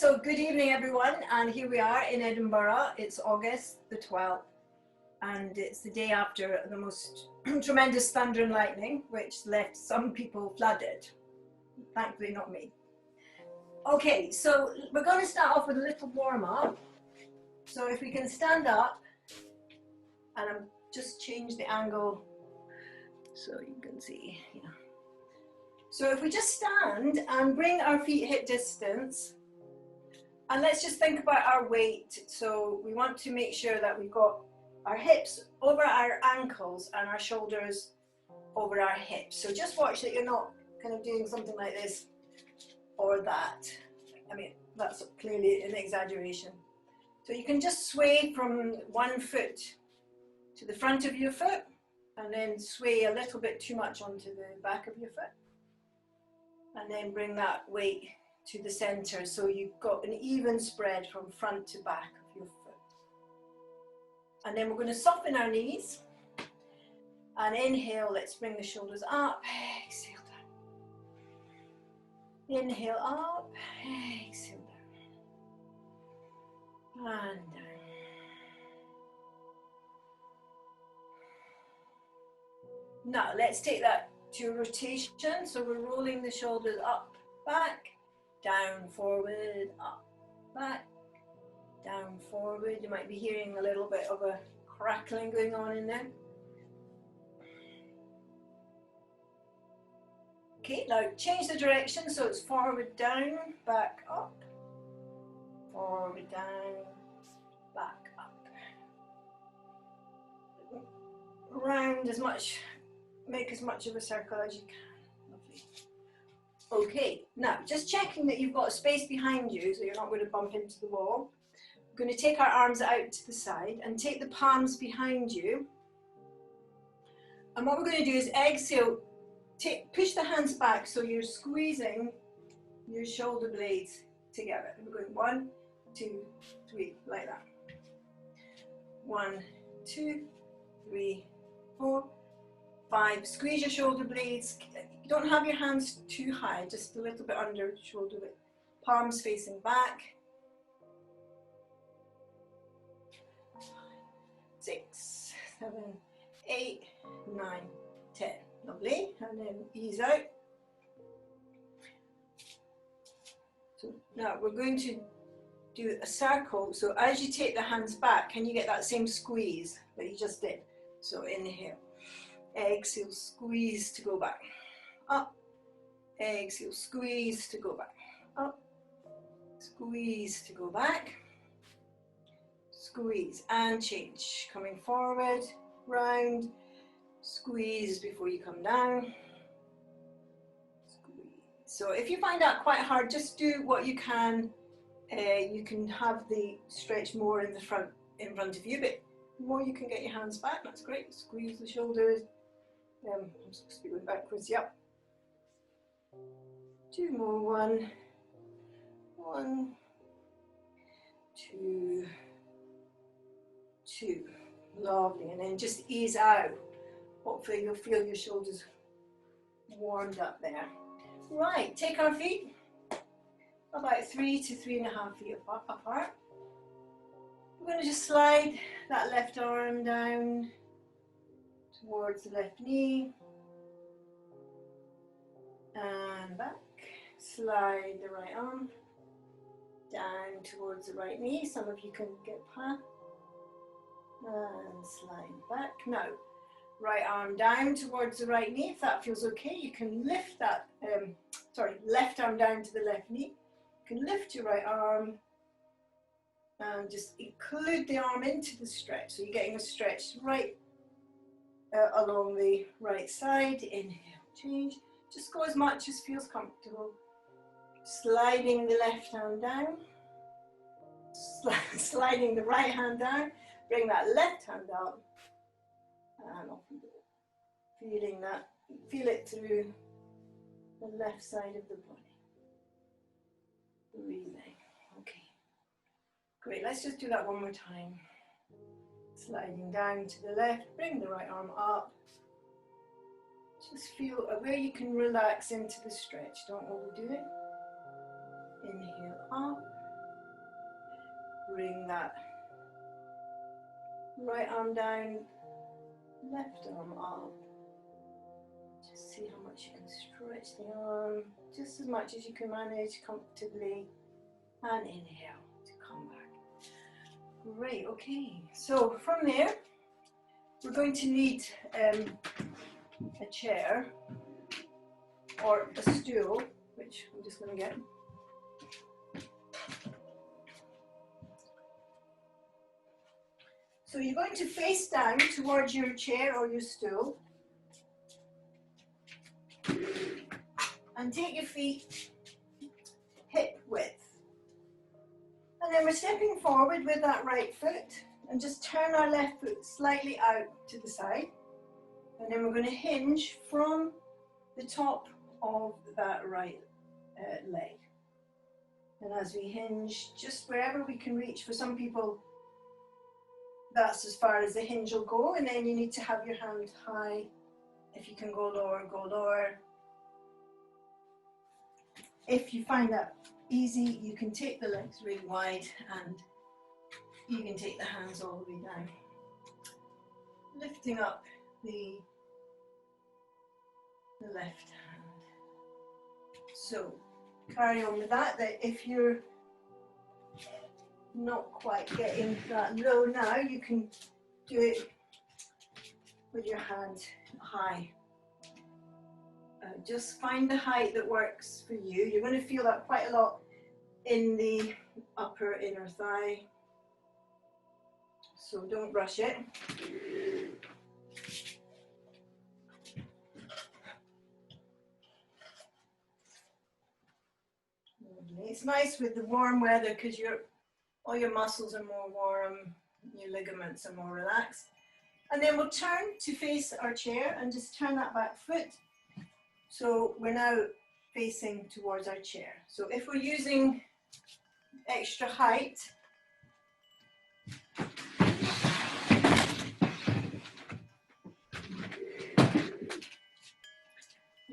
so good evening everyone, and here we are in Edinburgh. It's August the 12th and it's the day after the most tremendous thunder and lightning which left some people flooded. Thankfully not me. Okay, so we're going to start off with a little warm-up. So if we can stand up, and I've just changed the angle so you can see. Yeah. So if we just stand and bring our feet hip distance, and let's just think about our weight. So we want to make sure that we've got our hips over our ankles and our shoulders over our hips. So just watch that you're not kind of doing something like this or that. I mean, that's clearly an exaggeration. So you can just sway from one foot to the front of your foot and then sway a little bit too much onto the back of your foot. And then bring that weight to the center so you've got an even spread from front to back of your foot. And then we're going to soften our knees. And inhale, let's bring the shoulders up. Exhale down. Inhale up. Exhale down. And down. Now let's take that to a rotation. So we're rolling the shoulders up, back, down, forward, up, back, down, forward. You might be hearing a little bit of a crackling going on in there. Okay, now change the direction so it's forward, down, back, up, forward, down, back, up. Round as much, make as much of a circle as you can. Lovely. Okay, now just checking that you've got a space behind you so you're not going to bump into the wall. We're going to take our arms out to the side and take the palms behind you. And what we're going to do is exhale, push the hands back so you're squeezing your shoulder blades together. And we're going 1, 2, 3, like that. 1, 2, 3, 4, 5. Squeeze your shoulder blades. You don't have your hands too high, just a little bit under shoulder width. Palms facing back. 6, 7, 8, 9, 10. Lovely. And then ease out. So now we're going to do a circle. So as you take the hands back, can you get that same squeeze that you just did? So inhale. Exhale, squeeze to go back. Up. Exhale, squeeze to go back. Up. Squeeze to go back. Squeeze and change. Coming forward, round. Squeeze before you come down. Squeeze. So if you find that quite hard, just do what you can. You can have the stretch more in front of you, but the more you can get your hands back, that's great. Squeeze the shoulders. I'm supposed to be going backwards, yep. 2 more, 1, 2, 2. Lovely, and then just ease out. Hopefully you'll feel your shoulders warmed up there. Right, take our feet about 3 to 3.5 feet apart. We're going to just slide that left arm down towards the left knee and back. Slide the right arm down towards the right knee. Some of you can get past and slide back. Now, right arm down towards the right knee. If that feels okay, you can lift that, left arm down to the left knee. You can lift your right arm and just include the arm into the stretch. So you're getting a stretch right along the right side. Inhale, change. Just go as much as feels comfortable. Sliding the left hand down. Sliding the right hand down. Bring that left hand up. And off you go. Feeling that. Feel it through the left side of the body. Breathing. Okay. Great. Let's just do that one more time. Sliding down to the left, bring the right arm up. Just feel where you can relax into the stretch, don't overdo it. Inhale up, bring that right arm down, left arm up. Just see how much you can stretch the arm, just as much as you can manage comfortably. And inhale to come back. Great, okay. So from there, we're going to need a chair or a stool, which I'm just going to get. So you're going to face down towards your chair or your stool. And take your feet hip width. And then we're stepping forward with that right foot and just turn our left foot slightly out to the side. And then we're going to hinge from the top of that right leg. And as we hinge, just wherever we can reach, for some people, that's as far as the hinge will go. And then you need to have your hand high. If you can go lower, go lower. If you find that easy, you can take the legs really wide and you can take the hands all the way down. Lifting up the left hand. So carry on with that, if you're not quite getting that low now, you can do it with your hand high. Just find the height that works for you. You're going to feel that quite a lot in the upper inner thigh. So don't rush it. It's nice with the warm weather because all your muscles are more warm, your ligaments are more relaxed. And then we'll turn to face our chair and just turn that back foot. So we're now facing towards our chair. So if we're using extra height,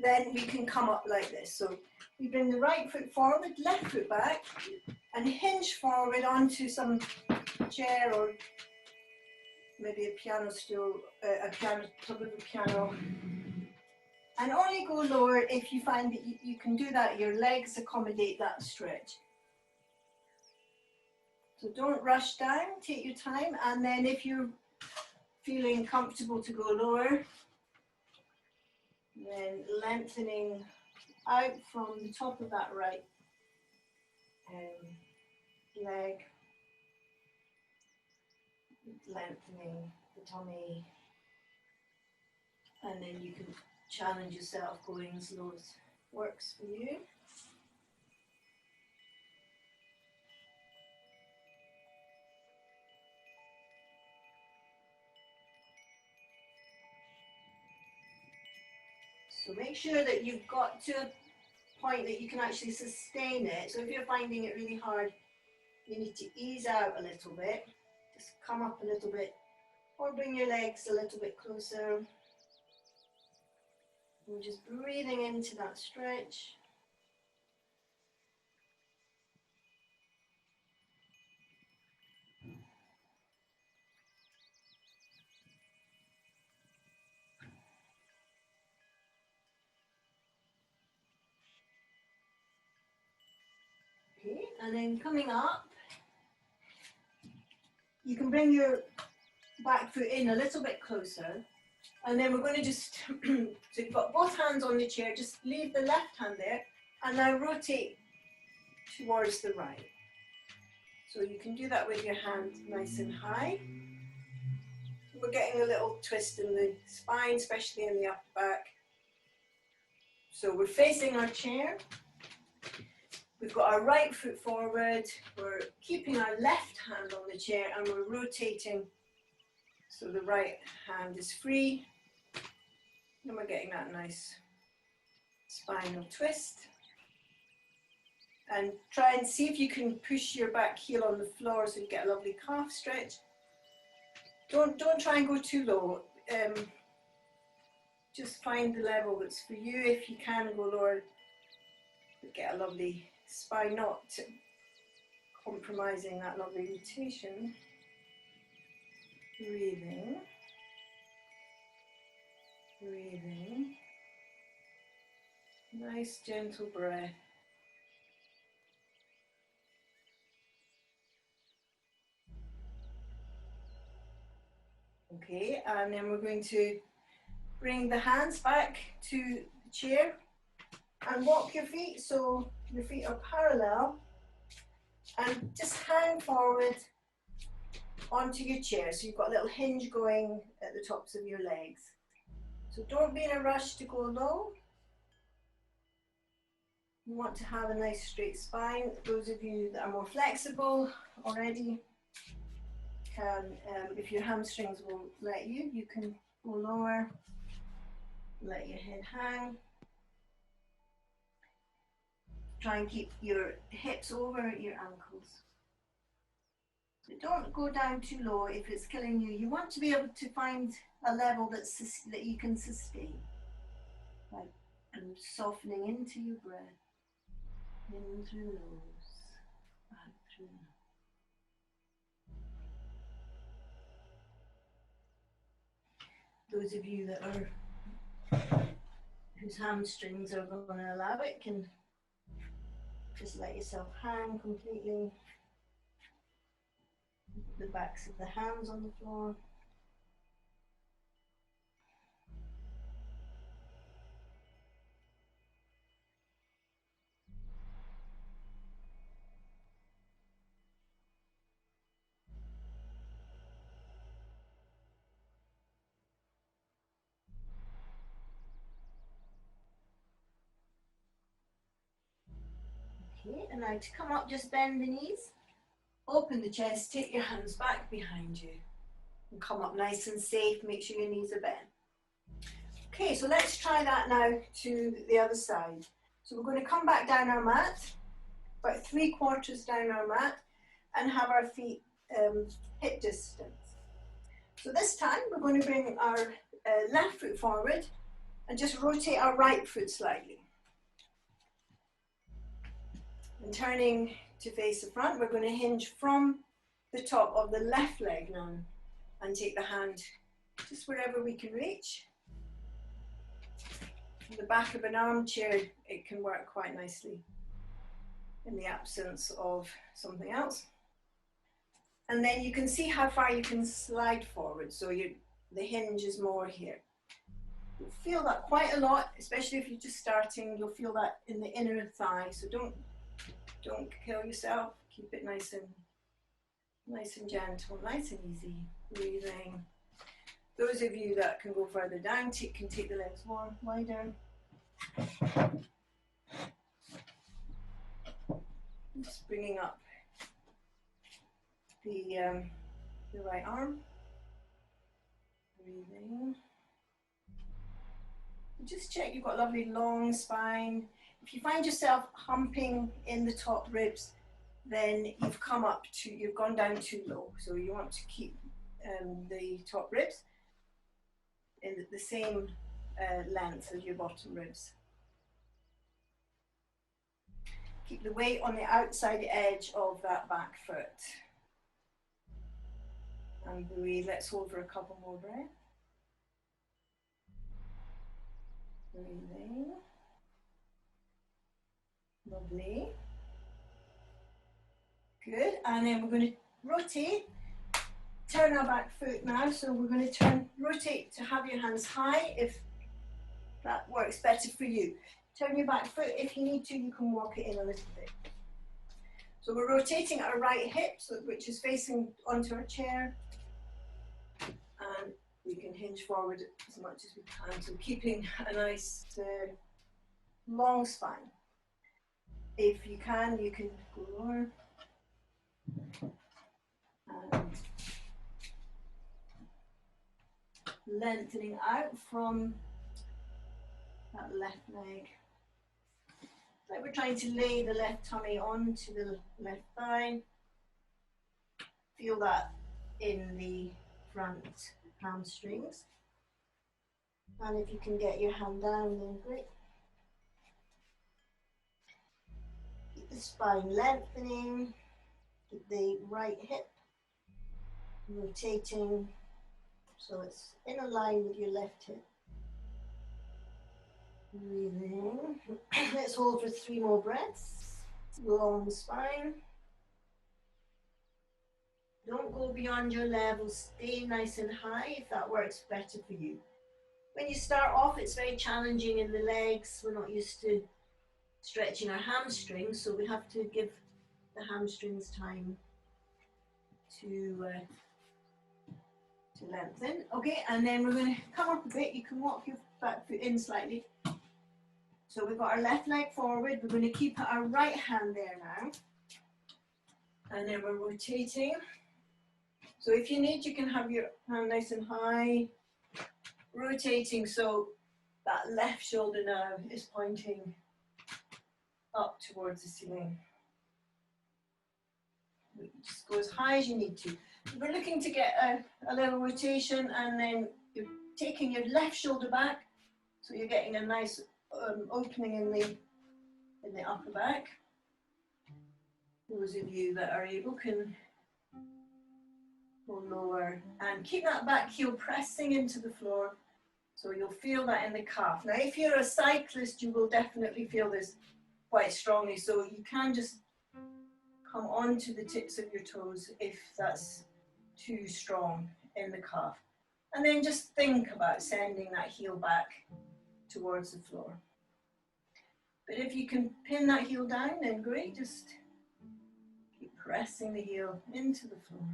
then we can come up like this. So we bring the right foot forward, left foot back, and hinge forward onto some chair or maybe a piano stool, top of a piano. And only go lower if you find that you can do that, your legs accommodate that stretch. So don't rush down, take your time, and then if you're feeling comfortable to go lower, then lengthening out from the top of that right leg, lengthening the tummy, and then you can challenge yourself going as low as works for you. So make sure that you've got to a point that you can actually sustain it. So if you're finding it really hard, you need to ease out a little bit, just come up a little bit, or bring your legs a little bit closer. And just breathing into that stretch. Okay, and then coming up, you can bring your back foot in a little bit closer. And then we're going to just, so you've got both hands on the chair, just leave the left hand there, and now rotate towards the right. So you can do that with your hand nice and high. We're getting a little twist in the spine, especially in the upper back. So we're facing our chair. We've got our right foot forward. We're keeping our left hand on the chair and we're rotating so the right hand is free. And we're getting that nice spinal twist. And try and see if you can push your back heel on the floor so you get a lovely calf stretch. Don't try and go too low. Just find the level that's for you. If you can go lower, get a lovely spine, not compromising that lovely rotation. Breathing, breathing. Nice gentle breath. Okay, and then we're going to bring the hands back to the chair and walk your feet so your feet are parallel, and just hang forward onto your chair. So you've got a little hinge going at the tops of your legs. So don't be in a rush to go low. You want to have a nice straight spine. Those of you that are more flexible already can, if your hamstrings will let you, you can go lower, let your head hang. Try and keep your hips over your ankles. So don't go down too low if it's killing you. You want to be able to find a level that you can sustain. Like, and softening into your breath. In through nose, out through nose. Those of you that are, whose hamstrings are going to allow it, can just let yourself hang completely. The backs of the hands on the floor. Okay, and now to come up, just bend the knees, open the chest, take your hands back behind you, and come up nice and safe. Make sure your knees are bent. Okay, so let's try that now to the other side. So we're going to come back down our mat, about 3/4 down our mat, and have our feet hip distance. So this time we're going to bring our left foot forward and just rotate our right foot slightly. And turning to face the front, we're going to hinge from the top of the left leg now and take the hand just wherever we can reach. In the back of an armchair, it can work quite nicely in the absence of something else. And then you can see how far you can slide forward, so the hinge is more here. You'll feel that quite a lot, especially if you're just starting. You'll feel that in the inner thigh, so don't kill yourself. Keep it nice and gentle, nice and easy. Breathing. Those of you that can go further down can take the legs more wider. Just bringing up the right arm. Breathing. Just check you've got a lovely long spine. If you find yourself humping in the top ribs, then you've gone down too low. So you want to keep the top ribs in the same length as your bottom ribs. Keep the weight on the outside edge of that back foot. And breathe. Let's hold for a couple more breaths. Breathing. Lovely. Good. And then we're going to rotate. Turn our back foot now. So we're going to rotate to have your hands high if that works better for you. Turn your back foot. If you need to, you can walk it in a little bit. So we're rotating our right hip, which is facing onto our chair. And we can hinge forward as much as we can. So keeping a nice long spine. If you can go lower. And lengthening out from that left leg. Like we're trying to lay the left tummy onto the left thigh. Feel that in the front hamstrings. And if you can get your hand down, then great. Keep the spine lengthening. the right hip, rotating so it's in a line with your left hip. Breathing. Let's hold for 3 more breaths. Long spine. Don't go beyond your level. Stay nice and high if that works better for you. When you start off, it's very challenging in the legs. We're not used to stretching our hamstrings, so we have to give the hamstrings time to lengthen. Okay, and then we're going to come up a bit. You can walk your back foot in slightly. So we've got our left leg forward. We're going to keep our right hand there now. And then we're rotating. So if you need, you can have your hand nice and high. Rotating so that left shoulder now is pointing up towards the ceiling. Just go as high as you need to. We're looking to get a little rotation, and then you're taking your left shoulder back, so you're getting a nice opening in the upper back. Those of you that are able can go lower and keep that back heel pressing into the floor, so you'll feel that in the calf. Now, if you're a cyclist, you will definitely feel this quite strongly, so you can just come onto the tips of your toes if that's too strong in the calf. And then just think about sending that heel back towards the floor. But if you can pin that heel down, then great, just keep pressing the heel into the floor.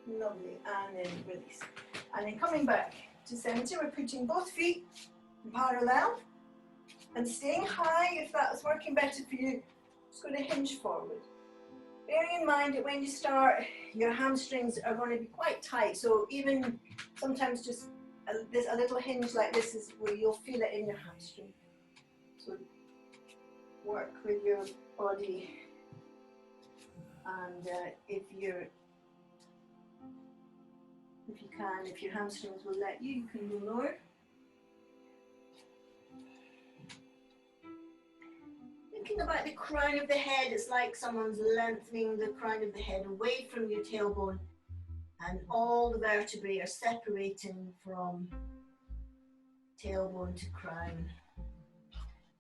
Lovely, and then release. And then coming back to center, we're putting both feet parallel and staying high. If that's working better for you, just going to hinge forward. Bearing in mind that when you start, your hamstrings are going to be quite tight, so even sometimes just a little hinge like this is where you'll feel it in your hamstring. So work with your body, and if your hamstrings will let you, you can go lower. Thinking about the crown of the head, it's like someone's lengthening the crown of the head away from your tailbone, and all the vertebrae are separating from tailbone to crown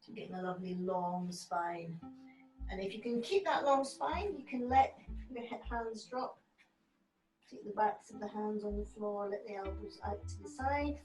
to getting a lovely long spine. And if you can keep that long spine, you can let your hands drop. Take the backs of the hands on the floor, let the elbows out to the side.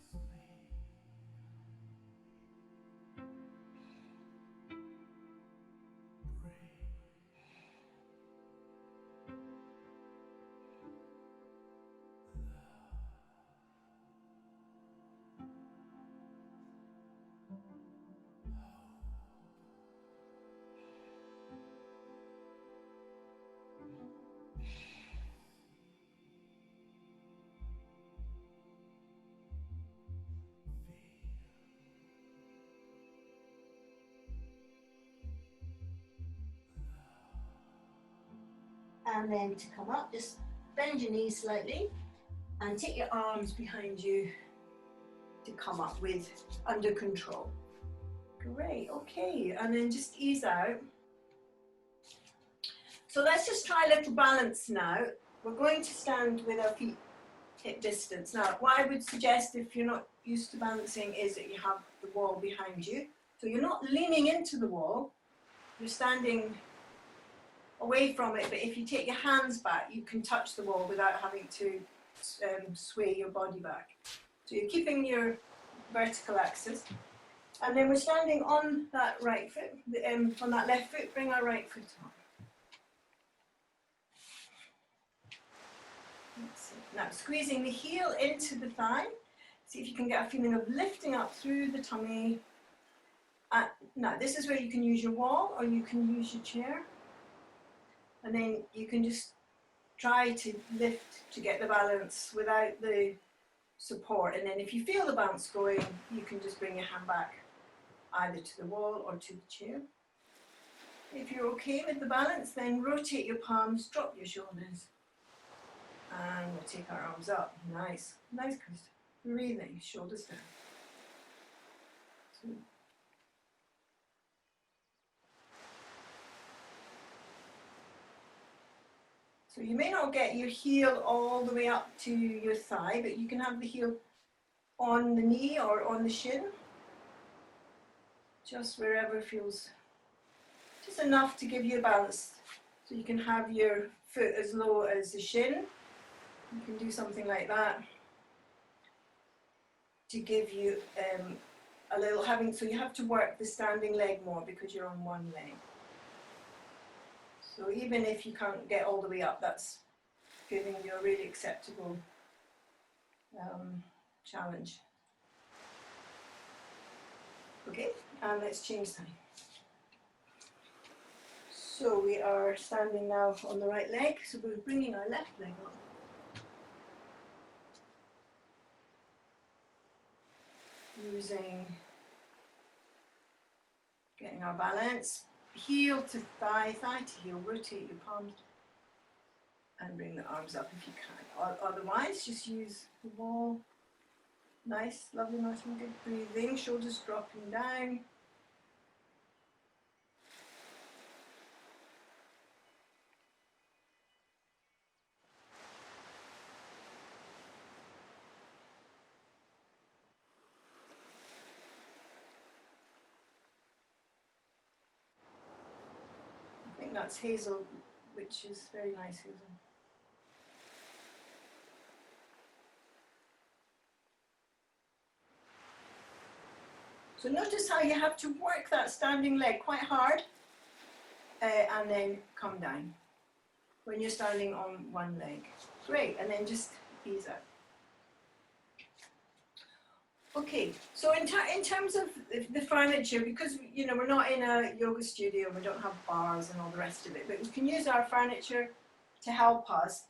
And then to come up, just bend your knees slightly and take your arms behind you to come up with under control. Great, okay, and then just ease out. So let's just try a little balance now. We're going to stand with our feet hip distance. Now, what I would suggest if you're not used to balancing is that you have the wall behind you. So you're not leaning into the wall, you're standing away from it, but if you take your hands back, you can touch the wall without having to sway your body back. So you're keeping your vertical axis. And then we're standing on that right foot, on that left foot, bring our right foot up. Now squeezing the heel into the thigh. See if you can get a feeling of lifting up through the tummy. Now this is where you can use your wall or you can use your chair. And then you can just try to lift to get the balance without the support. And then if you feel the bounce going, you can just bring your hand back either to the wall or to the chair. If you're okay with the balance, then rotate your palms, drop your shoulders, And we'll take our arms up. Nice. Nice, Chris. Breathing, shoulders down. 2. So you may not get your heel all the way up to your thigh, but you can have the heel on the knee or on the shin. Just wherever feels just enough to give you a balance. So you can have your foot as low as the shin. You can do something like that to give you a little having, so you have to work the standing leg more because you're on one leg. So even if you can't get all the way up, that's giving you a really acceptable challenge. Okay, and let's change time. So we are standing now on the right leg, so we're bringing our left leg up. Getting our balance, heel to thigh, thigh to heel, rotate your palms and bring the arms up if you can. Otherwise, just use the wall. Nice, lovely, nice and good breathing, shoulders dropping down. I think that's Hazel, which is very nice, Hazel. So notice how you have to work that standing leg quite hard and then come down when you're standing on one leg. Great, and then just ease out. Okay, so in terms of the furniture, because you know we're not in a yoga studio, we don't have bars and all the rest of it, but we can use our furniture to help us.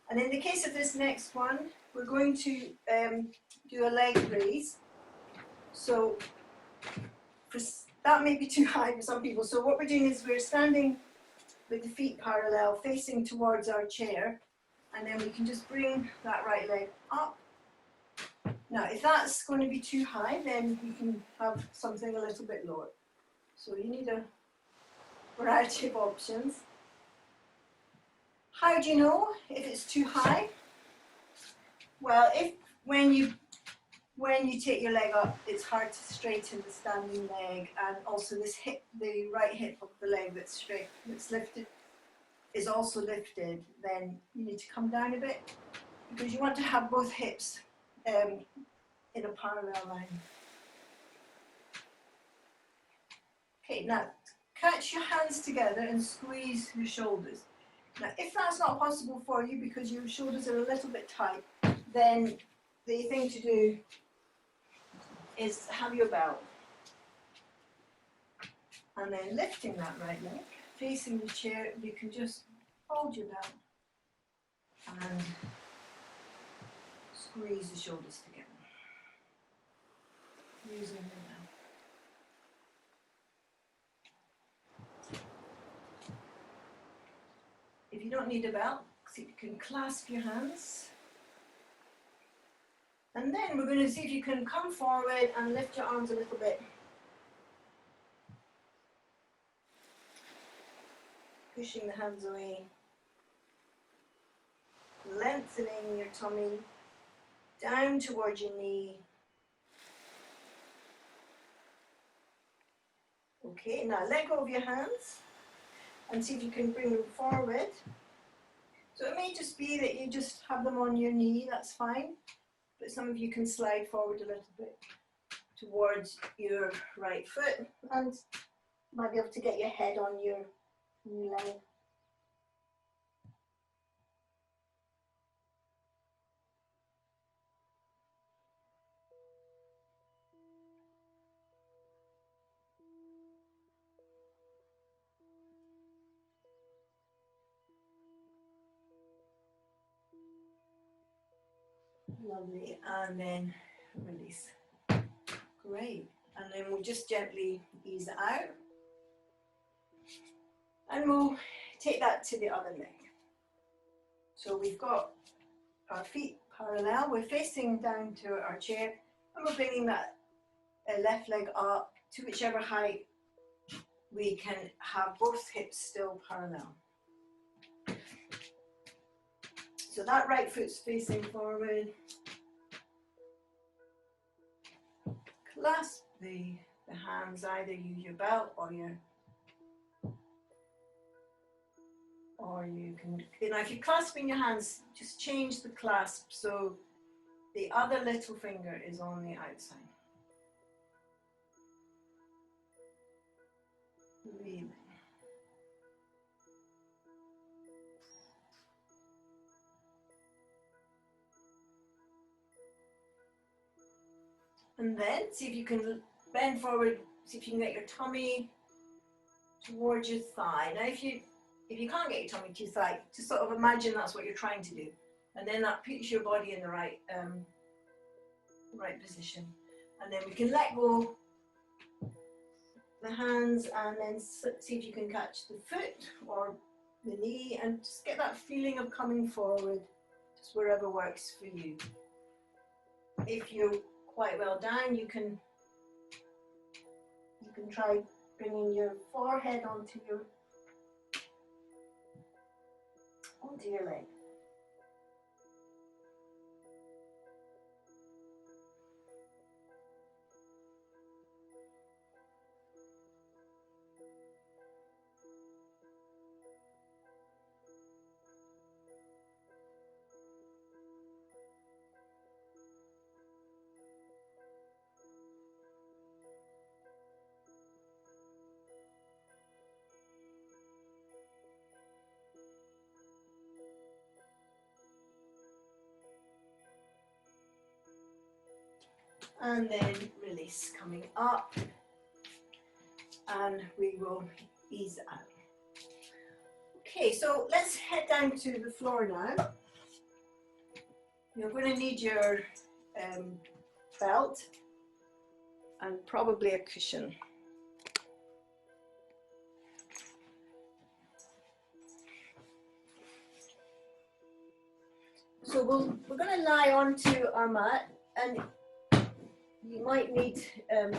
And in the case of this next one, we're going to do a leg raise. So that may be too high for some people. So what we're doing is we're standing with the feet parallel, facing towards our chair, and then we can just bring that right leg up. Now, if that's going to be too high, then we can have something a little bit lower. So you need a variety of options. How do you know if it's too high? Well, when you take your leg up, it's hard to straighten the standing leg, and also this hip, the right hip of the leg that's straight, that's lifted, is also lifted. Then you need to come down a bit because you want to have both hips in a parallel line. Okay, now catch your hands together and squeeze your shoulders. Now, if that's not possible for you because your shoulders are a little bit tight, then the thing to do is have your belt. And then lifting that right leg, facing the chair, you can just hold your belt and squeeze the shoulders together. Using them now. If you don't need a belt, see if you can clasp your hands. And then we're going to see if you can come forward and lift your arms a little bit. Pushing the hands away. Lengthening your tummy down towards your knee. Okay, now let go of your hands and see if you can bring them forward. So it may just be that you just have them on your knee, that's fine. But some of you can slide forward a little bit towards your right foot and you might be able to get your head on your knee leg. Lovely, and then release. Great, and then we'll just gently ease it out. And we'll take that to the other leg. So we've got our feet parallel. We're facing down to our chair, and we're bringing that left leg up to whichever height we can have both hips still parallel. So that right foot's facing forward. Clasp the hands, either use your belt or you can, if you're clasping your hands, just change the clasp so the other little finger is on the outside. Breathing. And then see if you can bend forward, see if you can get your tummy towards your thigh. Now if you can't get your tummy to your thigh, just sort of imagine that's what you're trying to do. And then that puts your body in the right position. And then we can let go the hands and then see if you can catch the foot or the knee and just get that feeling of coming forward, just wherever works for you. If you're quite well down, you can try bringing your forehead onto your leg. And then release, coming up, and we will ease out. Okay, so let's head down to the floor now. You're going to need your belt and probably a cushion. So we're going to lie onto our mat, and you might need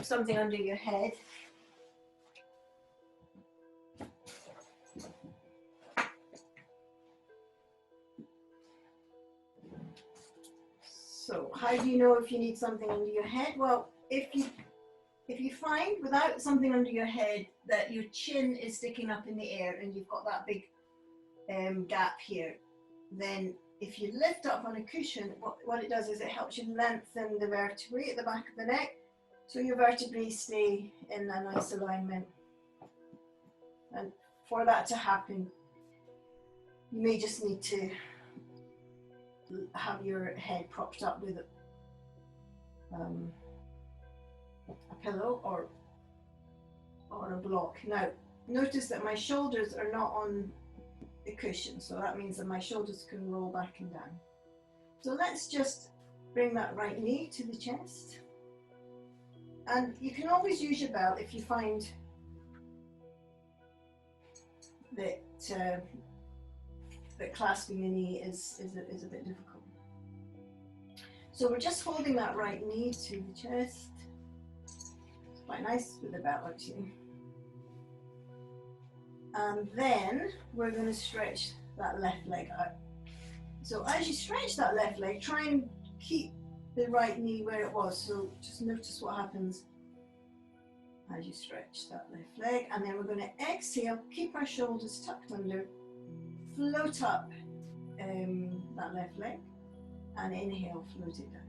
something under your head. So how do you know if you need something under your head? Well, if you find without something under your head that your chin is sticking up in the air and you've got that big gap here, then if you lift up on a cushion, what it does is it helps you lengthen the vertebrae at the back of the neck, so your vertebrae stay in a nice alignment. And for that to happen, you may just need to have your head propped up with a pillow or a block. Now, notice that my shoulders are not on the cushion, so that means that my shoulders can roll back and down. So let's just bring that right knee to the chest, and you can always use your belt if you find that that clasping the knee is a bit difficult. So we're just holding that right knee to the chest. It's quite nice with the belt actually. And then we're going to stretch that left leg out. So as you stretch that left leg, try and keep the right knee where it was. So just notice what happens as you stretch that left leg. And then we're going to exhale, keep our shoulders tucked under, float up that left leg, and inhale, float it down.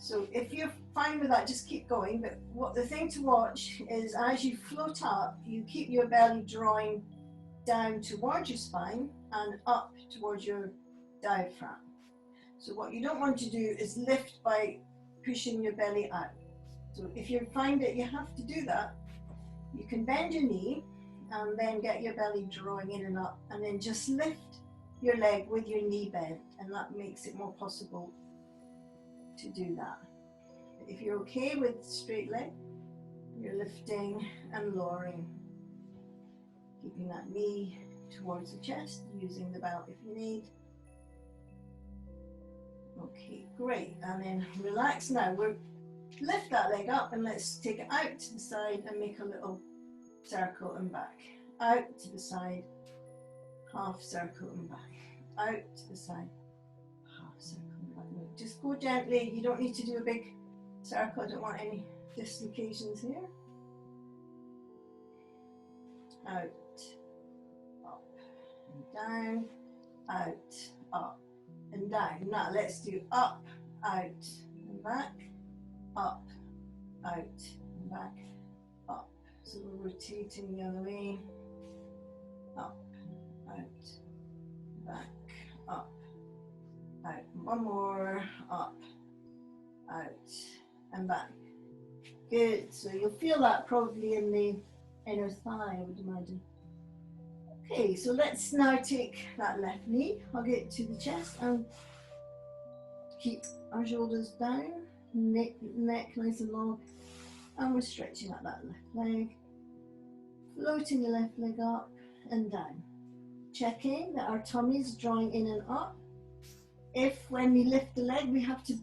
So if you're fine with that, just keep going. But the thing to watch is as you float up, you keep your belly drawing down towards your spine and up towards your diaphragm. So what you don't want to do is lift by pushing your belly out. So if you find that you have to do that, you can bend your knee and then get your belly drawing in and up, and then just lift your leg with your knee bent, and that makes it more possible to do that. If you're okay with straight leg, you're lifting and lowering, keeping that knee towards the chest, using the belt if you need. Okay, great. And then relax now. We'll lift that leg up and let's take it out to the side and make a little circle and back. Out to the side, half circle and back. Out to the side, half circle and back. Just go gently. You don't need to do a big circle. I don't want any dislocations here. Out, up and down, out, up and down. Now let's do up, out and back, up, out and back, up. So we're rotating the other way, up, out, back, up, out. One more, up, out and back. Good, so you'll feel that probably in the inner thigh, I would imagine. Okay, so let's now take that left knee, hug it to the chest and keep our shoulders down, neck nice and long, and we're stretching out that left leg, floating the left leg up and down, checking that our tummy is drawing in and up. If when we lift the leg we have to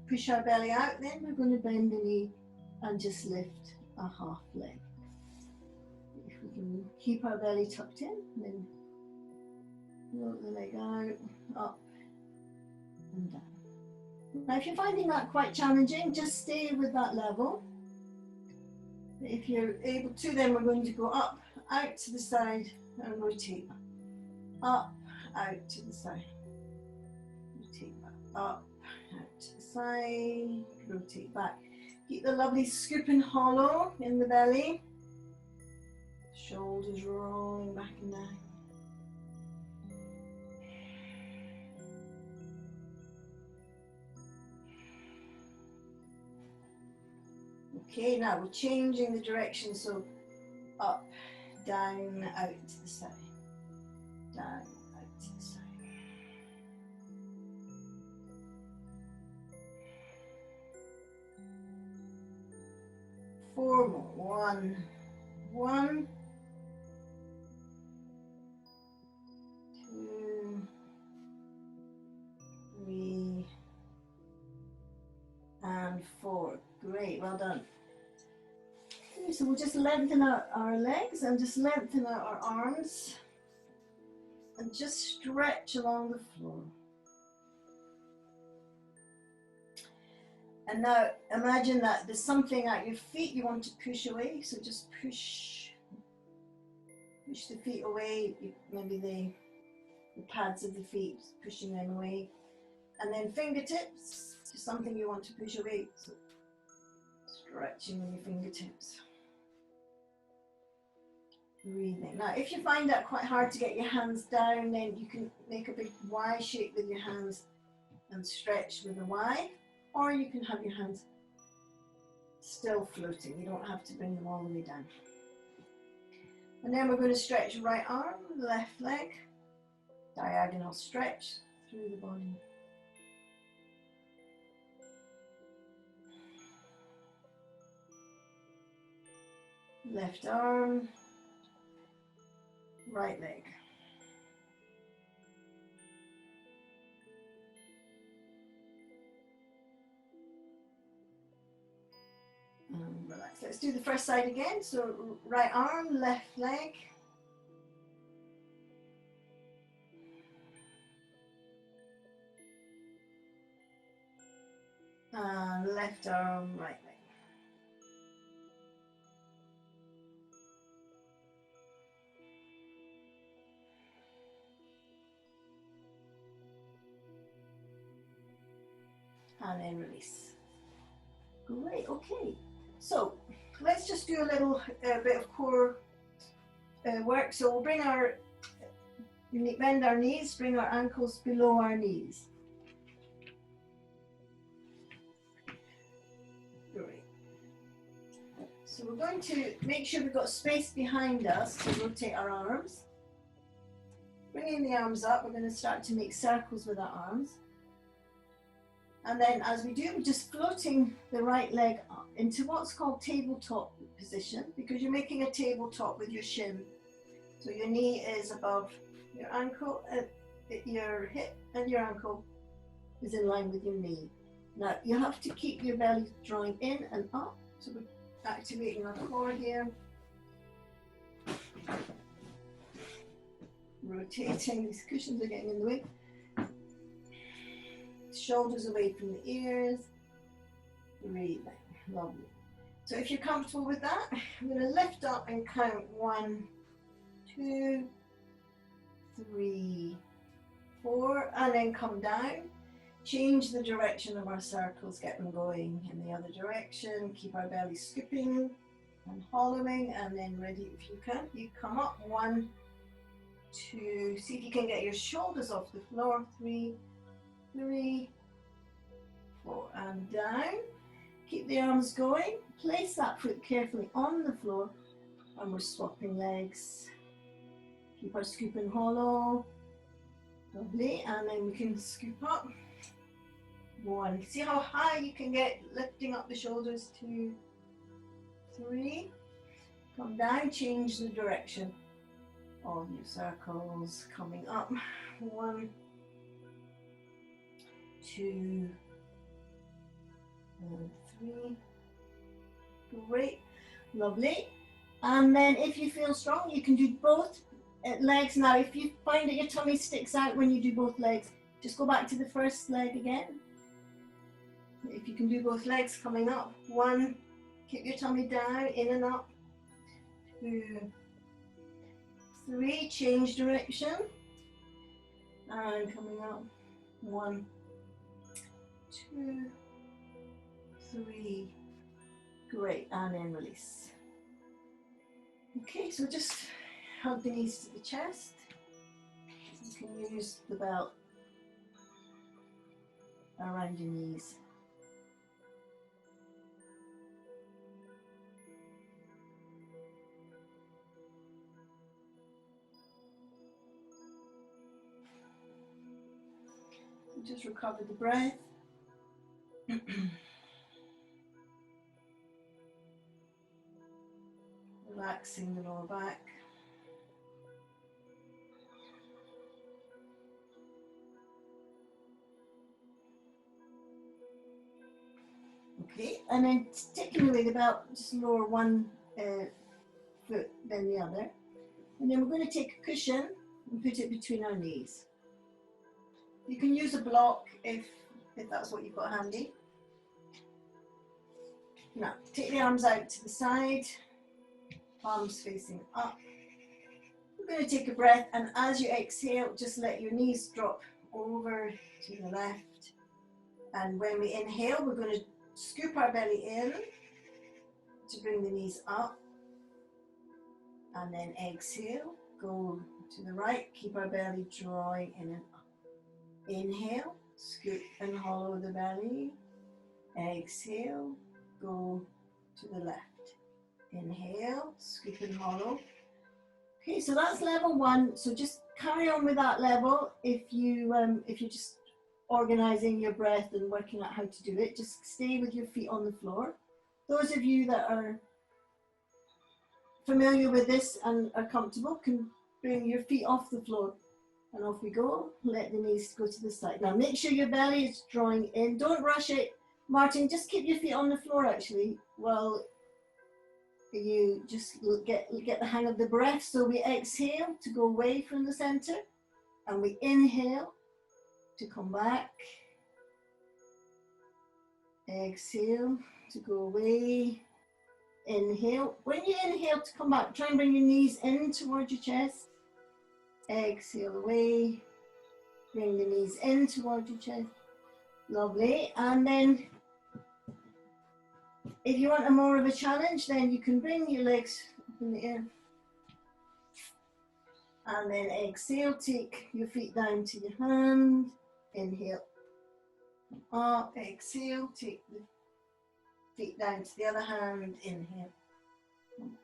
push our belly out, then we're going to bend the knee and just lift a half leg. If we can keep our belly tucked in, then float the leg out, up and down. Now if you're finding that quite challenging, just stay with that level. If you're able to, then we're going to go up, out to the side and rotate. Up, out to the side. Rotate back. Up, out to the side, rotate back. Keep the lovely scoop and hollow in the belly. Shoulders rolling back and down. Okay, now we're changing the direction, so up, down, out to the side. Down, out to the side. Four more. One. 2, 3, and 4. Great, well done. Okay, so we'll just lengthen out our legs and just lengthen out our arms and just stretch along the floor. And now imagine that there's something at your feet you want to push away, so just push the feet away, maybe the pads of the feet, pushing them away. And then fingertips to something you want to push away, so stretching with your fingertips. Breathing. Now if you find that quite hard to get your hands down, then you can make a big Y shape with your hands and stretch with a Y, or you can have your hands still floating. You don't have to bring them all the way down. And then we're going to stretch right arm, left leg, diagonal stretch through the body. Left arm, right leg. And relax. Let's do the first side again. So right arm, left leg. And left arm, right leg. And then release. Great, okay. So let's just do a little bit of core work. So we'll bring bend our knees, bring our ankles below our knees. Great. So we're going to make sure we've got space behind us to rotate our arms. Bringing the arms up, we're going to start to make circles with our arms. And then as we do, we're just floating the right leg up into what's called tabletop position, because you're making a tabletop with your shin. So your knee is above your ankle, your hip and your ankle, is in line with your knee. Now you have to keep your belly drawing in and up. So we're activating our core here. Rotating, these cushions are getting in the way. Shoulders away from the ears. Breathing, lovely. So if you're comfortable with that, I'm going to lift up and count 1, 2, 3, 4, and then come down. Change the direction of our circles, get them going in the other direction. Keep our belly scooping and hollowing, and then ready if you can. You come up, 1, 2, see if you can get your shoulders off the floor, 3, 4, and down. Keep the arms going. Place that foot carefully on the floor, and we're swapping legs. Keep our scoop and hollow. Lovely, and then we can scoop up. 1. See how high you can get lifting up the shoulders. 2, 3. Come down, change the direction of your circles. Coming up. 1, 2, and 3. Great, lovely. And then if you feel strong, you can do both legs. Now, if you find that your tummy sticks out when you do both legs, just go back to the first leg again. If you can do both legs, coming up. 1, keep your tummy down, in and up. 2, 3, change direction. And coming up. 1, 2, 3. Great, and then release. Okay, so just hug the knees to the chest. You can use the belt around your knees. Just recover the breath. Relaxing the lower back. Okay, and then taking away the belt, just lower one foot then the other. And then we're going to take a cushion and put it between our knees. You can use a block if that's what you've got handy. Now, take the arms out to the side, palms facing up. We're going to take a breath, and as you exhale, just let your knees drop over to the left. And when we inhale, we're going to scoop our belly in to bring the knees up. And then exhale, go to the right, keep our belly drawing in and up. Inhale, scoop and hollow the belly. Exhale, go to the left. Inhale, scoop and hollow. Okay, so that's level 1. So just carry on with that level. If you're just organizing your breath and working out how to do it, just stay with your feet on the floor. Those of you that are familiar with this and are comfortable can bring your feet off the floor. And off we go. Let the knees go to the side. Now make sure your belly is drawing in. Don't rush it. Martin, just keep your feet on the floor actually while you just get the hang of the breath. So we exhale to go away from the center, and we inhale to come back. Exhale to go away. Inhale. When you inhale to come back, try and bring your knees in towards your chest. Exhale away. Bring the knees in towards your chest. Lovely. And then if you want a more of a challenge, then you can bring your legs up in the air. And then exhale, take your feet down to your hand. Inhale. Up, exhale, take the feet down to the other hand. Inhale.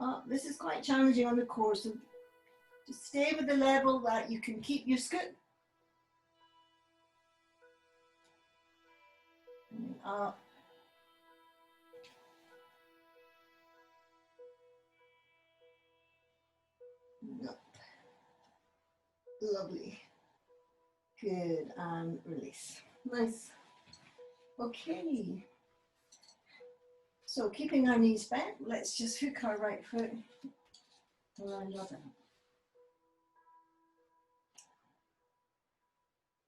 Up. This is quite challenging on the core, so just stay with the level that you can keep your scoop. And up. Up. Lovely. Good, and release. Nice. Okay. So keeping our knees bent, let's just hook our right foot around our back.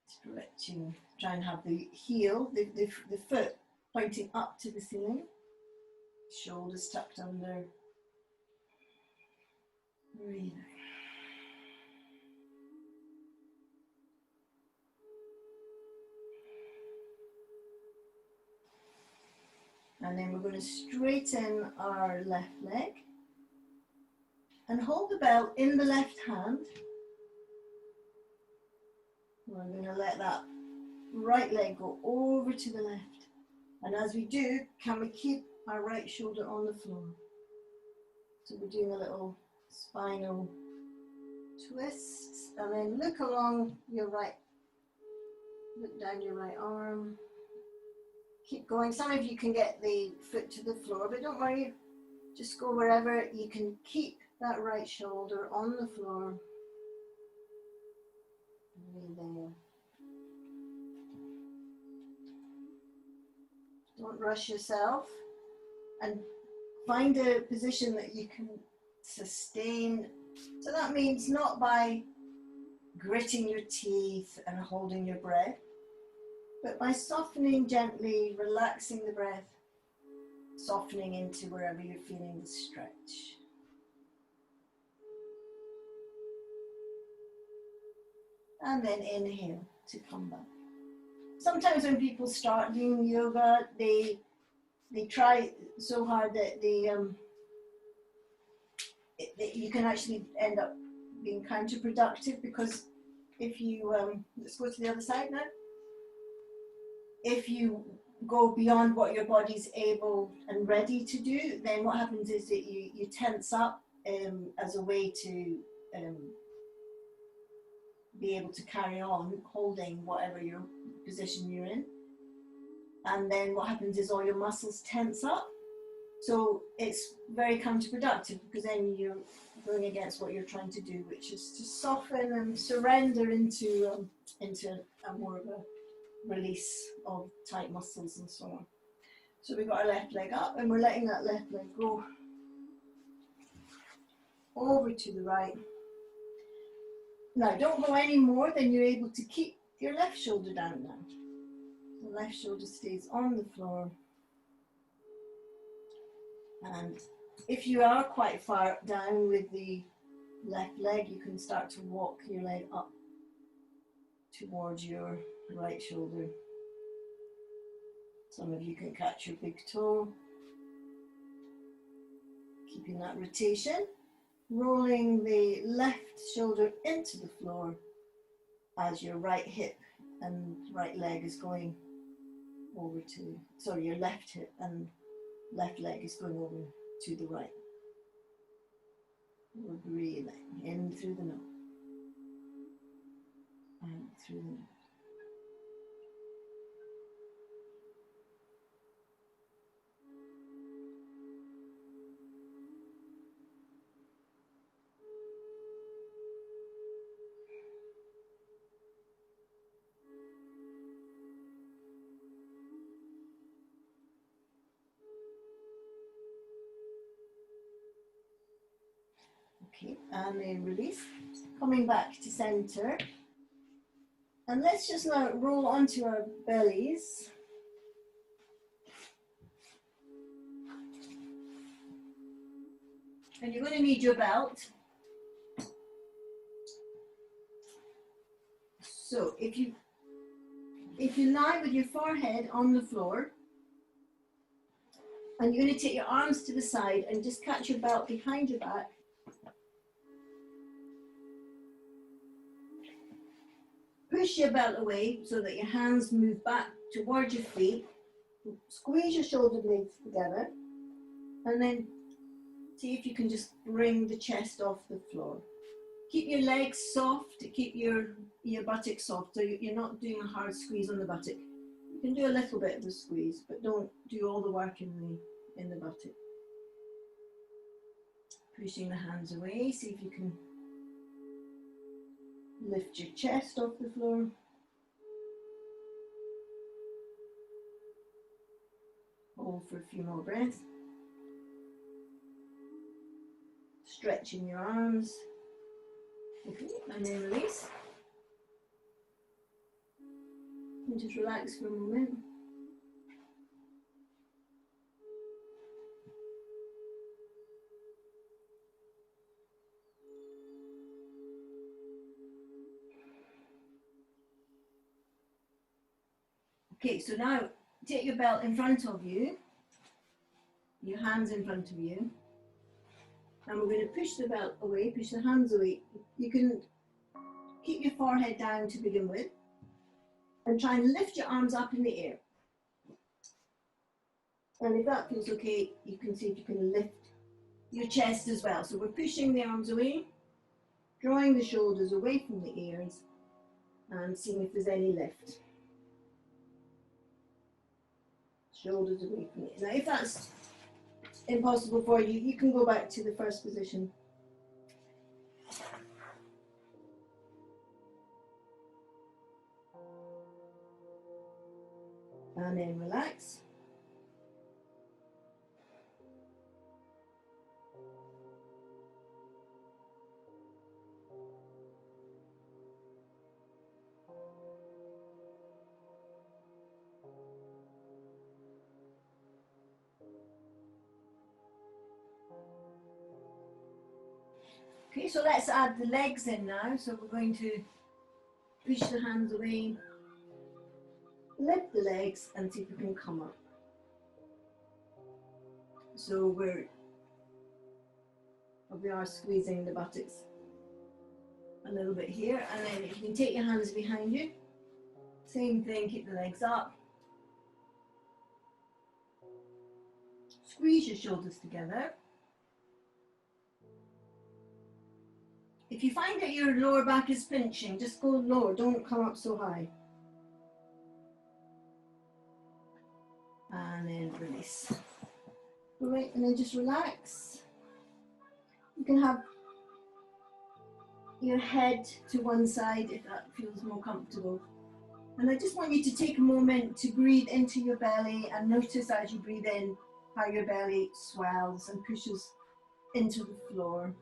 Stretching, try and have the heel, the foot pointing up to the ceiling. Shoulders tucked under. Breathe out. And then we're going to straighten our left leg and hold the belt in the left hand. We're going to let that right leg go over to the left. And as we do, can we keep our right shoulder on the floor? So we're doing a little spinal twist, and then look along your right, look down your right arm. Keep going. Some of you can get the foot to the floor, but don't worry, just go wherever you can keep that right shoulder on the floor. Breathe in. Don't rush yourself, and find a position that you can sustain. So that means not by gritting your teeth and holding your breath, but by softening gently, relaxing the breath, softening into wherever you're feeling the stretch. And then inhale to come back. Sometimes when people start doing yoga, they try so hard that you can actually end up being counterproductive, because if you, let's go to the other side now. If you go beyond what your body's able and ready to do, then what happens is that you tense up as a way to be able to carry on holding whatever your position you're in. And then what happens is all your muscles tense up. So it's very counterproductive, because then you're going against what you're trying to do, which is to soften and surrender into a more of a release of tight muscles and so on. So we've got our left leg up, and we're letting that left leg go over to the right. Now don't go any more than you're able to keep your left shoulder down now. The left shoulder stays on the floor. And if you are quite far down with the left leg, you can start to walk your leg up towards your right shoulder. Some of you can catch your big toe, keeping that rotation, rolling the left shoulder into the floor as your right hip and right leg is going over to, sorry, your left hip and left leg is going over to the right. We're breathing in through the nose and through the nose. Okay, and then release, coming back to center. And let's just now roll onto our bellies. And you're going to need your belt. So if you lie with your forehead on the floor, and you're going to take your arms to the side and just catch your belt behind your back. Push your belt away so that your hands move back towards your feet. Squeeze your shoulder blades together, and then see if you can just bring the chest off the floor. Keep your legs soft, keep your buttocks soft, so you're not doing a hard squeeze on the buttock. You can do a little bit of a squeeze, but don't do all the work in the buttock. Pushing the hands away, see if you can lift your chest off the floor. Hold for a few more breaths. Stretching your arms. Okay, and then release. And just relax for a moment. Okay, so now take your belt in front of you, your hands in front of you, and we're going to push the belt away, push the hands away. You can keep your forehead down to begin with, and try and lift your arms up in the air. And if that feels okay, you can see if you can lift your chest as well. So we're pushing the arms away, drawing the shoulders away from the ears, and seeing if there's any lift. Shoulders away from the ears. Now if that's impossible for you, you can go back to the first position. And then relax. Okay, so let's add the legs in now. So we're going to push the hands away, lift the legs, and see if we can come up. So we are squeezing the buttocks a little bit here, and then you can take your hands behind you. Same thing, keep the legs up. Squeeze your shoulders together. If you find that your lower back is pinching, just go lower, don't come up so high. And then release. Alright, and then just relax. You can have your head to one side if that feels more comfortable. And I just want you to take a moment to breathe into your belly and notice as you breathe in how your belly swells and pushes into the floor.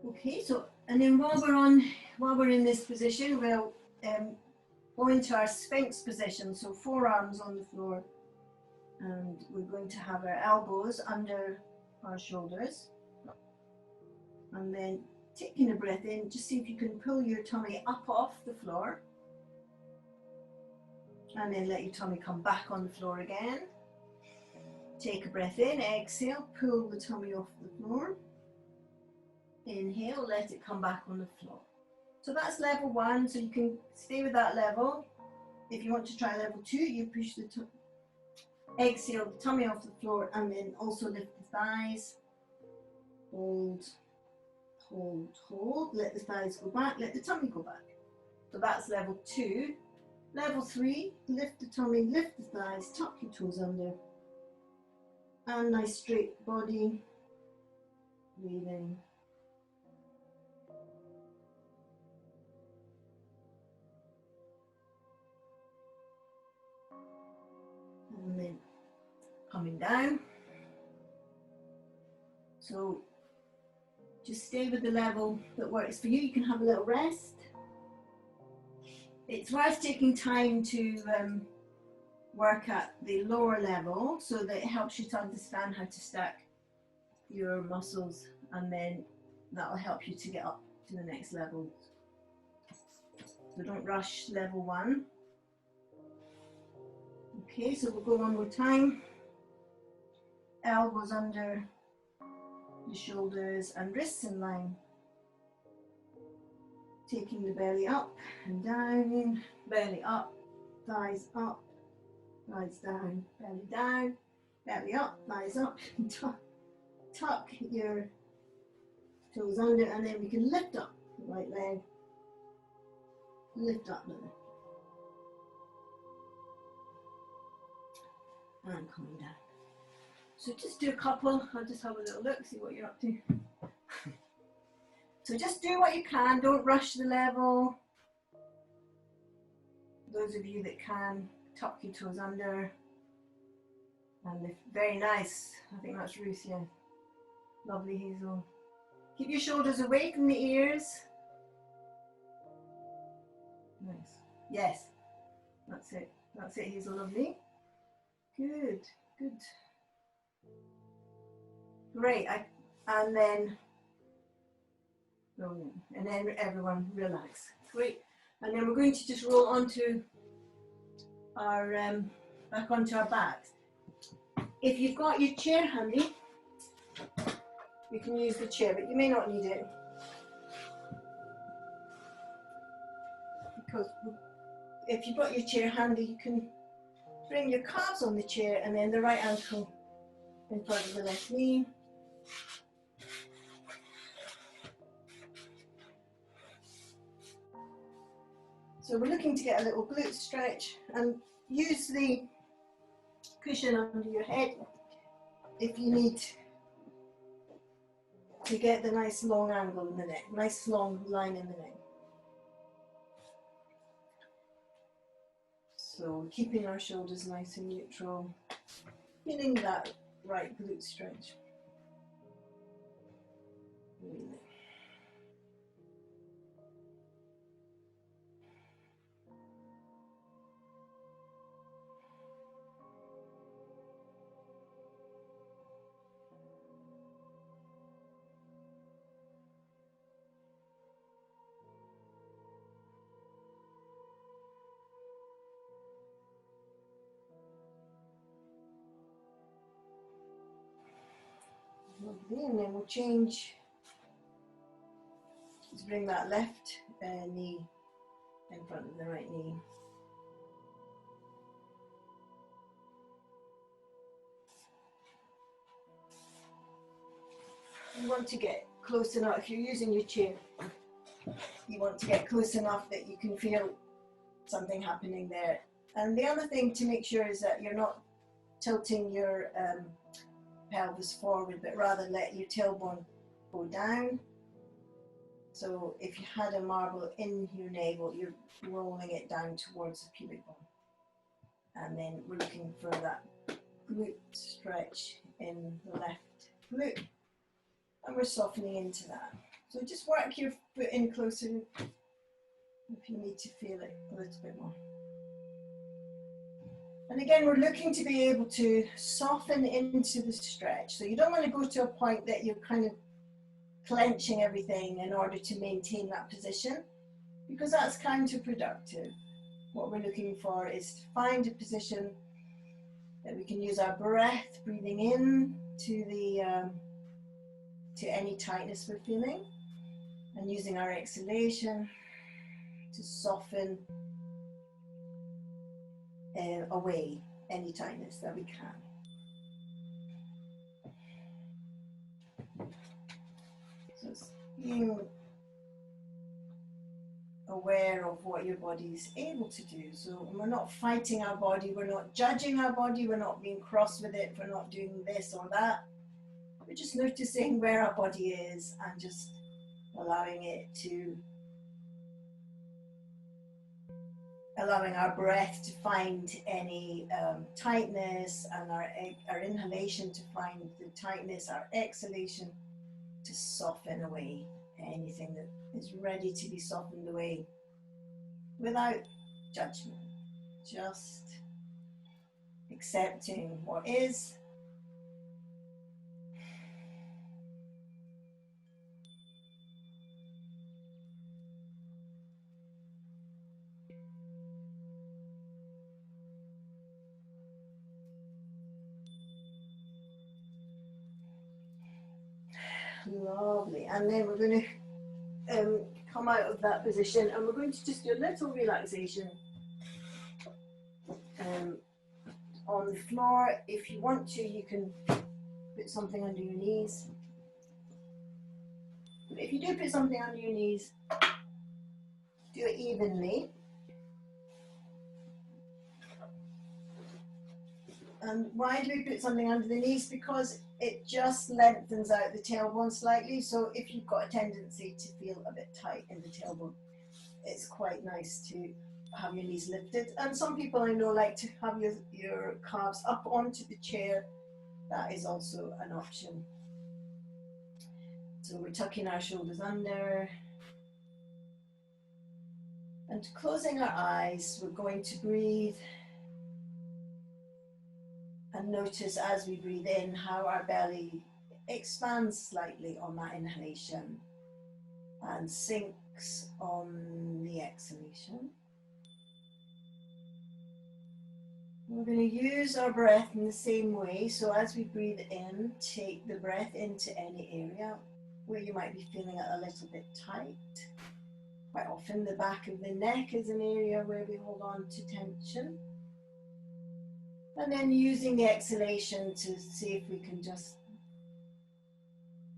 Okay, so and then while we're in this position, we'll go into our Sphinx position. So forearms on the floor, and we're going to have our elbows under our shoulders, and then taking a breath in, just see if you can pull your tummy up off the floor, and then let your tummy come back on the floor again. Take a breath in, exhale, pull the tummy off the floor. Inhale, let it come back on the floor. So that's level 1, so you can stay with that level. If you want to try level 2, you push the exhale the tummy off the floor, and then also lift the thighs. Hold, hold, hold. Let the thighs go back, let the tummy go back. So that's level 2. Level 3, lift the tummy, lift the thighs, tuck your toes under. And nice straight body. Breathe in. And then coming down. So just stay with the level that works for you. You can have a little rest. It's worth taking time to work at the lower level so that it helps you to understand how to stack your muscles, and then that'll help you to get up to the next level. So don't rush level 1. Okay, so we'll go one more time. Elbows under the shoulders and wrists in line. taking the belly up and down, belly up, thighs up, thighs down, belly up, thighs up, tuck your toes under, and then we can lift up the right leg, lift up the left, and coming down. So just do a couple. I'll just have a little look, see what you're up to. So just do what you can, don't rush the level. Those of you that can, tuck your toes under and lift. Very nice. I think that's Ruth, yeah. Lovely, Hazel. Keep your shoulders away from the ears. Nice. Yes, that's it. That's it, Hazel, lovely. Good, good. Great, and then everyone relax. Great, and then we're going to just roll onto our, back onto our backs. If you've got your chair handy, you can use the chair, but you may not need it. Because if you've got your chair handy, you can bring your calves on the chair and then the right ankle in front of the left knee. So we're looking to get a little glute stretch, and use the cushion under your head if you need to get the nice long angle in the neck, nice long line in the neck. So keeping our shoulders nice and neutral, feeling that right glute stretch. Really. Lovely, and then we'll change. Let's bring that left knee in front of the right knee. You want to get close enough, if you're using your chair, you want to get close enough that you can feel something happening there. And the other thing to make sure is that you're not tilting your pelvis forward, but rather let your tailbone go down. So if you had a marble in your navel, you're rolling it down towards the pubic bone. And then we're looking for that glute stretch in the left glute. And we're softening into that. So just work your foot in closer if you need to feel it a little bit more. And again, we're looking to be able to soften into the stretch. So you don't want to go to a point that you're kind of clenching everything in order to maintain that position, because that's counterproductive. What we're looking for is to find a position that we can use our breath, breathing in to the to any tightness we're feeling, and using our exhalation to soften away any tightness that we can. So it's being aware of what your body is able to do. So we're not fighting our body, we're not judging our body, we're not being cross with it, we're not doing this or that. We're just noticing where our body is and just allowing it to, allowing our breath to find any tightness, and our inhalation to find the tightness, our exhalation to soften away anything that is ready to be softened away without judgment, just accepting what is. Lovely, and then we're going to come out of that position, and we're going to just do a little relaxation on the floor. If you want to, you can put something under your knees. But if you do put something under your knees, do it evenly. And why do we put something under the knees? Because it just lengthens out the tailbone slightly. So if you've got a tendency to feel a bit tight in the tailbone, it's quite nice to have your knees lifted. And some people I know like to have your calves up onto the chair. That is also an option. So we're tucking our shoulders under. And closing our eyes, we're going to breathe. And notice as we breathe in how our belly expands slightly on that inhalation and sinks on the exhalation. We're going to use our breath in the same way. So as we breathe in, take the breath into any area where you might be feeling it a little bit tight. Quite often the back of the neck is an area where we hold on to tension. And then using the exhalation to see if we can just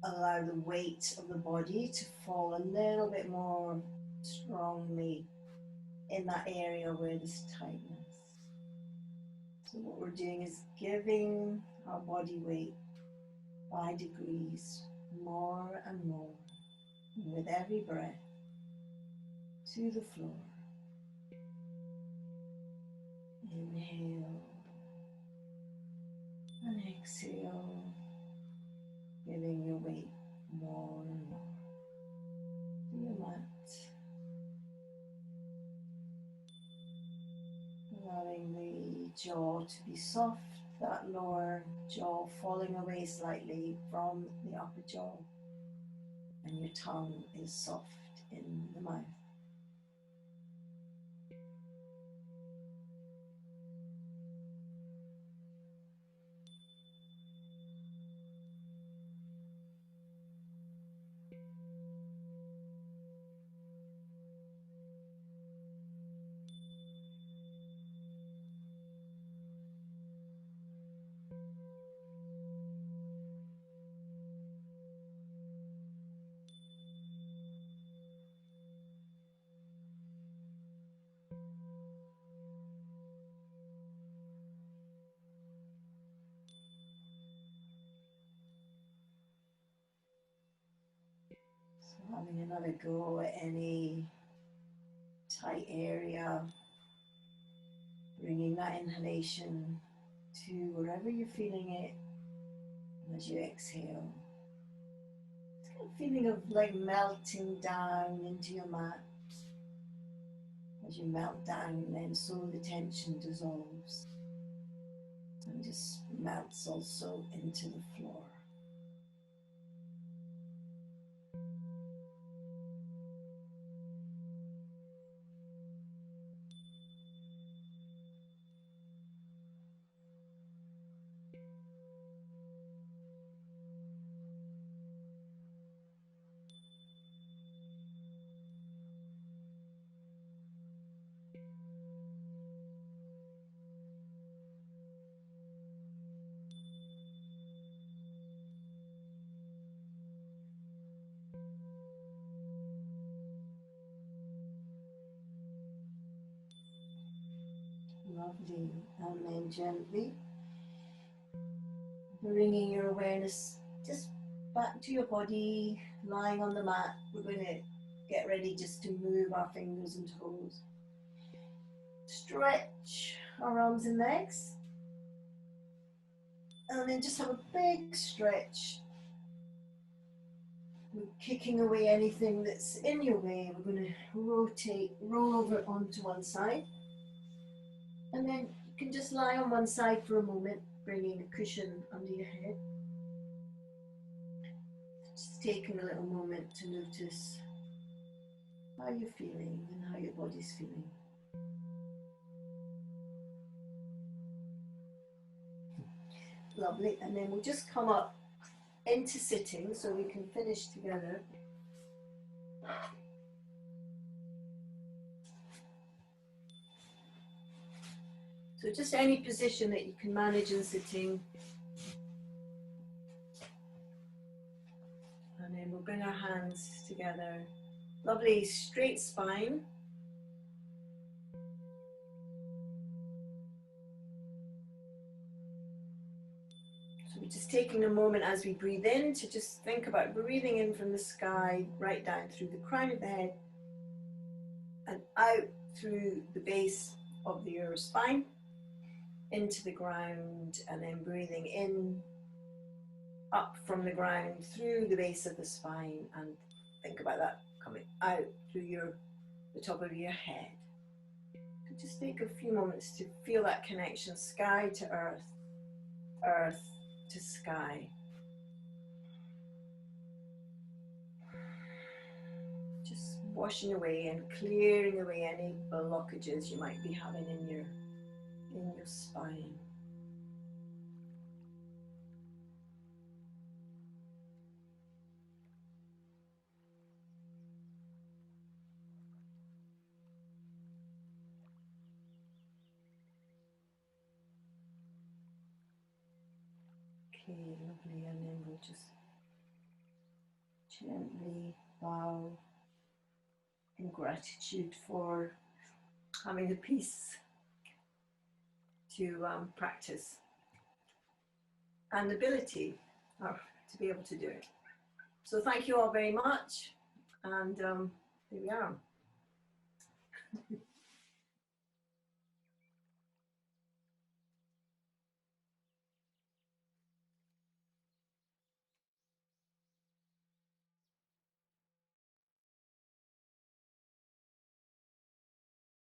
allow the weight of the body to fall a little bit more strongly in that area where there's tightness. So what we're doing is giving our body weight by degrees, more and more, and with every breath, to the floor. Inhale. And exhale, giving your weight more and more to your mat. Allowing the jaw to be soft, that lower jaw falling away slightly from the upper jaw. And your tongue is soft in the mouth. Having another go at any tight area, bringing that inhalation to wherever you're feeling it, and as you exhale, it's kind of feeling of like melting down into your mat. As you melt down, then so the tension dissolves and just melts also into the floor. Lovely. And then gently bringing your awareness just back to your body, lying on the mat. We're going to get ready just to move our fingers and toes. Stretch our arms and legs. And then just have a big stretch. We're kicking away anything that's in your way. We're going to roll over onto one side. And then you can just lie on one side for a moment, bringing a cushion under your head. Just taking a little moment to notice how you're feeling and how your body's feeling. Lovely. And then we'll just come up into sitting so we can finish together. So just any position that you can manage in sitting. And then we'll bring our hands together. Lovely straight spine. So we're just taking a moment as we breathe in to just think about breathing in from the sky right down through the crown of the head and out through the base of your spine into the ground, and then breathing in up from the ground through the base of the spine, and think about that coming out through the top of your head. And just take a few moments to feel that connection, sky to earth, earth to sky. Just washing away and clearing away any blockages you might be having in your spine. Okay, lovely, and then we'll just gently bow in gratitude for having the peace to practice and the ability to be able to do it. So thank you all very much, and here we are.